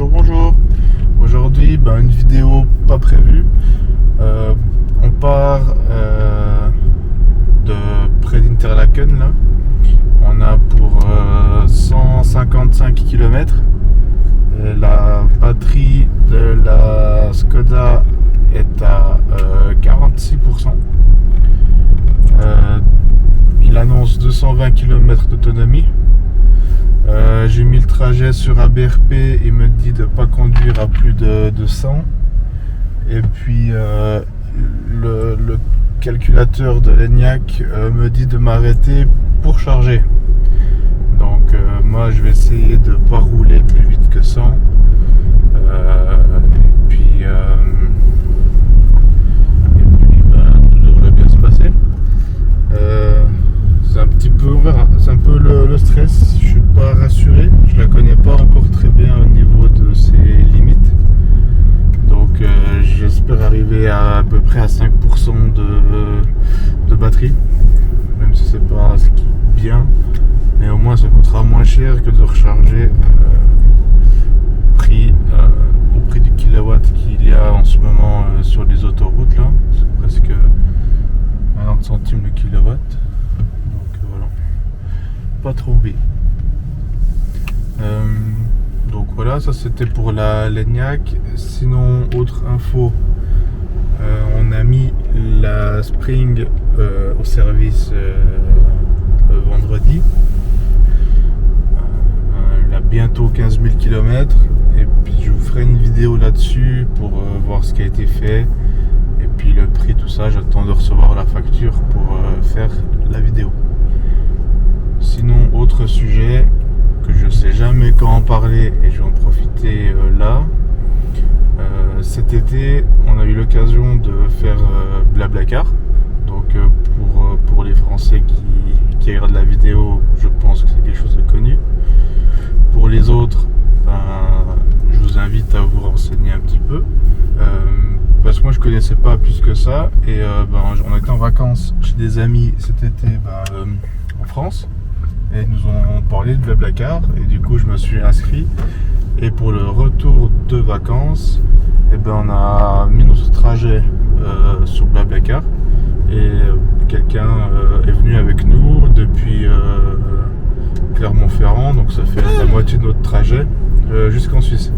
Bonjour. Aujourd'hui, une vidéo pas prévue. On part de près d'Interlaken là. On a pour 155 km. La batterie de la Skoda est à 46%. Il annonce 220 km d'autonomie. J'ai mis le trajet sur ABRP, il me dit de ne pas conduire à plus de 100. Et puis le calculateur de l'ENIAC me dit de m'arrêter pour charger. Donc moi je vais essayer de ne pas rouler plus vite que 100. Tout devrait bien se passer. C'est un peu le stress, je suis pas rassuré, je la connais pas encore très bien au niveau de ses limites. Donc j'espère arriver à peu près à 5% de batterie, même si c'est pas ce qui est bien, mais au moins ça coûtera moins cher que de recharger au prix du kilowatt qu'il y a en ce moment sur les autoroutes là, c'est presque 40 centimes le kilowatt. Pas trouvé. Donc voilà, ça c'était pour l'ENIAC. Sinon, autre info, on a mis la Spring au service vendredi. Elle a bientôt 15 000 km et puis je vous ferai une vidéo là-dessus pour voir ce qui a été fait et puis le prix, tout ça. J'attends de recevoir la facture pour faire la vidéo. Sinon, autre sujet que je sais jamais quand en parler et je vais en profiter là. Cet été, on a eu l'occasion de faire Blablacar. Donc pour les Français qui regardent la vidéo, je pense que c'est quelque chose de connu. Pour les autres, je vous invite à vous renseigner un petit peu. Parce que moi je connaissais pas plus que ça. Et on était en vacances chez des amis cet été en France. Et ils nous ont parlé de Blablacar et du coup je me suis inscrit. Et pour le retour de vacances, on a mis notre trajet sur Blablacar et quelqu'un est venu avec nous depuis Clermont-Ferrand, donc ça fait la moitié de notre trajet jusqu'en Suisse.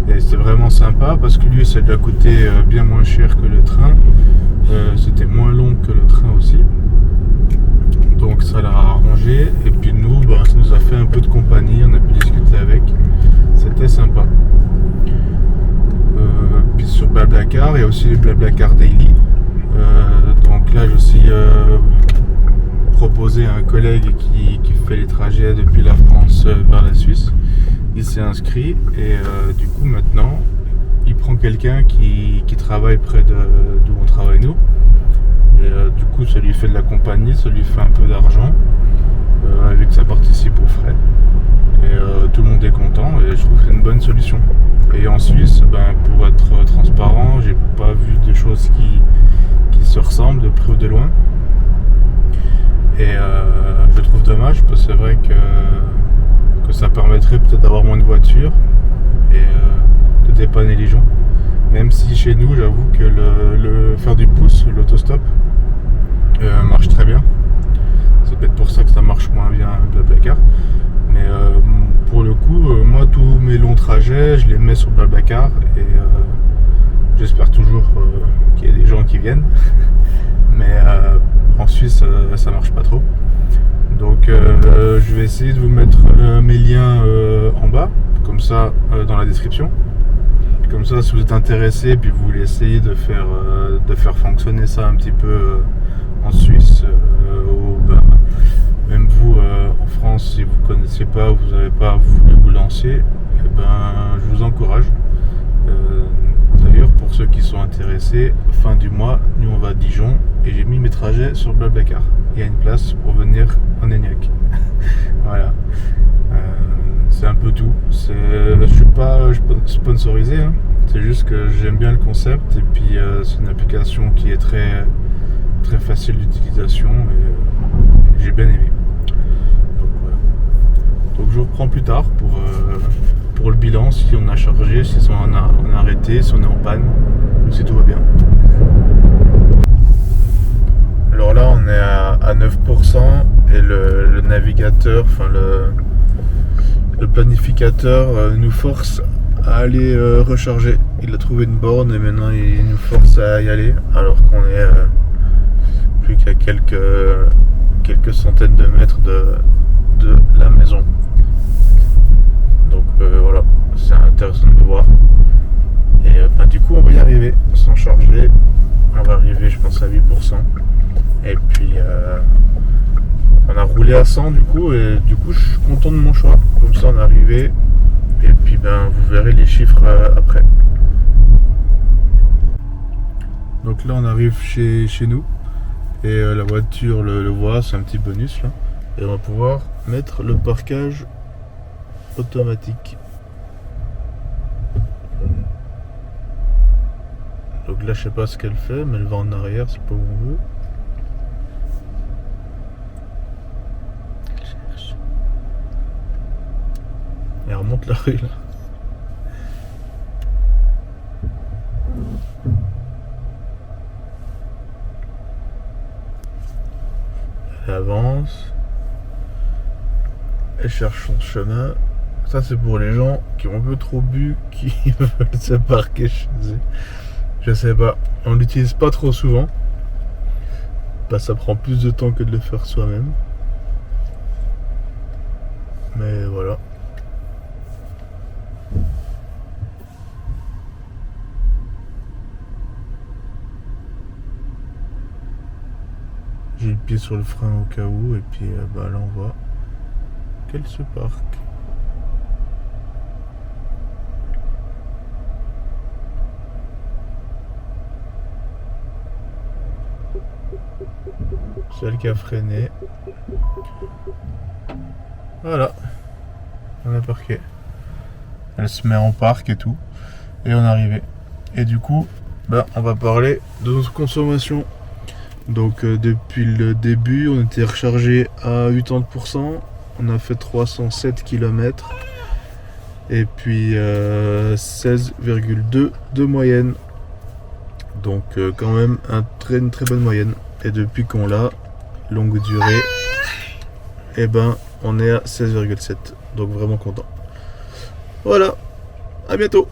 Et c'était vraiment sympa parce que lui ça lui a coûté bien moins cher que le train, c'était moins long que le train aussi. Donc ça l'a arrangé et puis nous, ça nous a fait un peu de compagnie, on a pu discuter avec, c'était sympa. Puis sur Blablacar, il y a aussi les Blablacar Daily. Donc là j'ai aussi proposé à un collègue qui fait les trajets depuis la France vers la Suisse. Il s'est inscrit et du coup maintenant il prend quelqu'un qui travaille près d'où on travaille nous. Et du coup ça lui fait de la compagnie, ça lui fait un peu d'argent vu que ça participe aux frais et tout le monde est content et je trouve que c'est une bonne solution. Et en Suisse, pour être transparent, j'ai pas vu de choses qui se ressemblent de près ou de loin et je trouve dommage parce que c'est vrai que ça permettrait peut-être d'avoir moins de voitures et de dépanner les gens. Même si chez nous, j'avoue que le faire du pouce, l'autostop, marche très bien. C'est peut-être pour ça que ça marche moins bien Blablacar. Mais pour le coup, moi, tous mes longs trajets, je les mets sur Blablacar et j'espère toujours qu'il y a des gens qui viennent. Mais en Suisse, ça marche pas trop. Donc, je vais essayer de vous mettre mes liens en bas, comme ça, dans la description. Comme ça, si vous êtes intéressé et puis vous voulez essayer de faire fonctionner ça un petit peu en Suisse, même vous en France, si vous ne connaissez pas, vous n'avez pas voulu vous lancer, je vous encourage. D'ailleurs, pour ceux qui sont intéressés, fin du mois, nous on va à Dijon et j'ai mis mes trajets sur Blablacar. Il y a une place pour venir en ENIAC. Voilà. C'est un peu tout. Je suis pas sponsorisé, hein. C'est juste que j'aime bien le concept et puis c'est une application qui est très, très facile d'utilisation et j'ai bien aimé. Donc voilà. Donc je vous reprends plus tard pour le bilan, si on a chargé, si on a arrêté, si on est en panne, ou si tout va bien. Alors là on est à 9% et le navigateur, enfin le planificateur nous force à aller recharger. Il a trouvé une borne et maintenant il nous force à y aller alors qu'on est plus qu'à quelques centaines de mètres de la maison. Donc voilà, c'est intéressant de voir. Et du coup on va y arriver sans charger. On va arriver je pense à 8%. Et puis on a roulé à 100 du coup, et du coup je suis content de mon choix. Comme ça on est arrivé. Et puis vous verrez les chiffres après. Donc là on arrive chez nous. Et la voiture le voit, c'est un petit bonus là. Et on va pouvoir mettre le parquage automatique. Donc là je sais pas ce qu'elle fait, mais elle va en arrière, c'est pas où on veut. Elle remonte la rue là. Elle avance. Elle cherche son chemin. Ça c'est pour les gens qui ont un peu trop bu, qui veulent se parquer chez eux. Je sais pas. On l'utilise pas trop souvent. Ça prend plus de temps que de le faire soi-même. Mais voilà. J'ai le pied sur le frein au cas où, et puis là on voit qu'elle se parque. C'est elle qui a freiné. Voilà, on a parqué. Elle se met en parc et tout, et on est arrivé. Et du coup, on va parler de notre consommation. Donc depuis le début, on était rechargé à 80%, on a fait 307 km et puis 16,2 de moyenne. Donc quand même une très bonne moyenne. Et depuis qu'on l'a, longue durée, on est à 16,7. Donc vraiment content. Voilà, à bientôt.